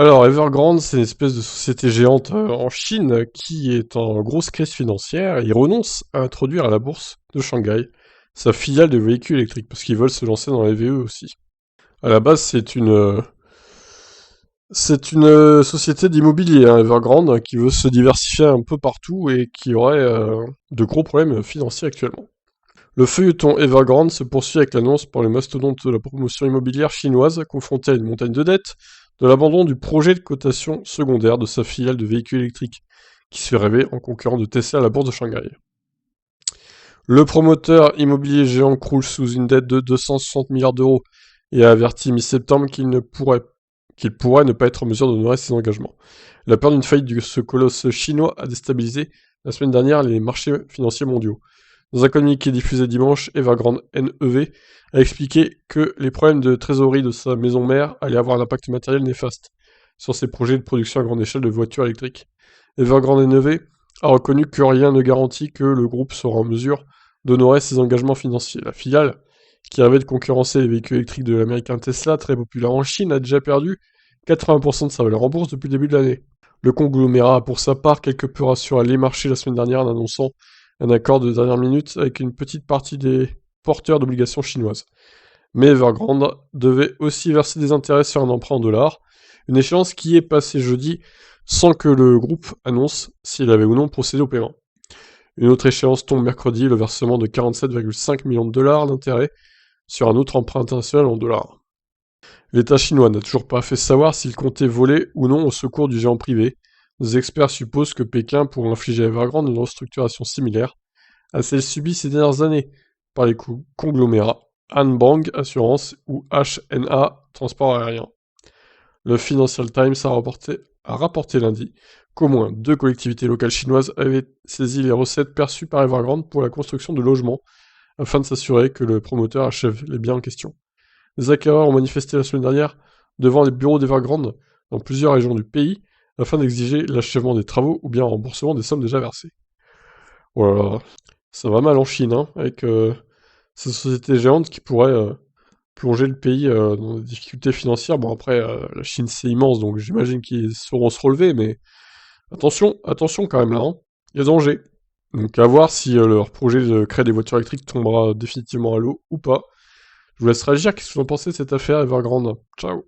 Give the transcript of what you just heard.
Alors, Evergrande, c'est une espèce de société géante en Chine qui est en grosse crise financière et ils renoncent à introduire à la bourse de Shanghai sa filiale de véhicules électriques parce qu'ils veulent se lancer dans les VE aussi. À la base, c'est une société d'immobilier, hein, Evergrande, qui veut se diversifier un peu partout et qui aurait de gros problèmes financiers actuellement. Le feuilleton Evergrande se poursuit avec l'annonce par le mastodonte de la promotion immobilière chinoise, confronté à une montagne de dettes, de l'abandon du projet de cotation secondaire de sa filiale de véhicules électriques, qui se fait rêver en concurrent de Tesla à la bourse de Shanghai. Le promoteur immobilier géant croule sous une dette de 260 milliards d'euros et a averti mi-septembre qu'il pourrait ne pas être en mesure d'honorer ses engagements. La peur d'une faillite de ce colosse chinois a déstabilisé la semaine dernière les marchés financiers mondiaux. Dans un communiqué diffusé dimanche, Evergrande NEV a expliqué que les problèmes de trésorerie de sa maison mère allaient avoir un impact matériel néfaste sur ses projets de production à grande échelle de voitures électriques. Evergrande NEV a reconnu que rien ne garantit que le groupe sera en mesure d'honorer ses engagements financiers. La filiale, qui rêvait de concurrencer les véhicules électriques de l'américain Tesla, très populaire en Chine, a déjà perdu 80% de sa valeur en bourse depuis le début de l'année. Le conglomérat a pour sa part quelque peu rassuré les marchés la semaine dernière en annonçant un accord de dernière minute avec une petite partie des porteurs d'obligations chinoises. Mais Evergrande devait aussi verser des intérêts sur un emprunt en dollars, une échéance qui est passée jeudi sans que le groupe annonce s'il avait ou non procédé au paiement. Une autre échéance tombe mercredi, le versement de 47,5 millions de dollars d'intérêts sur un autre emprunt international en dollars. L'État chinois n'a toujours pas fait savoir s'il comptait voler ou non au secours du géant privé. Nos experts supposent que Pékin pourrait infliger à Evergrande une restructuration similaire à celle subie ces dernières années par les conglomérats Hanbang Assurance ou HNA Transport Aérien. Le Financial Times a rapporté lundi qu'au moins 2 collectivités locales chinoises avaient saisi les recettes perçues par Evergrande pour la construction de logements afin de s'assurer que le promoteur achève les biens en question. Les acquéreurs ont manifesté la semaine dernière devant les bureaux d'Evergrande dans plusieurs régions du pays afin d'exiger l'achèvement des travaux ou bien un remboursement des sommes déjà versées. Voilà, ça va mal en Chine, hein, avec ces sociétés géantes qui pourraient plonger le pays dans des difficultés financières. Bon, après, la Chine, c'est immense, donc j'imagine qu'ils sauront se relever, mais attention, attention quand même là, hein. Il y a danger. Donc à voir si leur projet de créer des voitures électriques tombera définitivement à l'eau ou pas. Je vous laisse réagir, qu'est-ce que vous en pensez de cette affaire Evergrande? Ciao.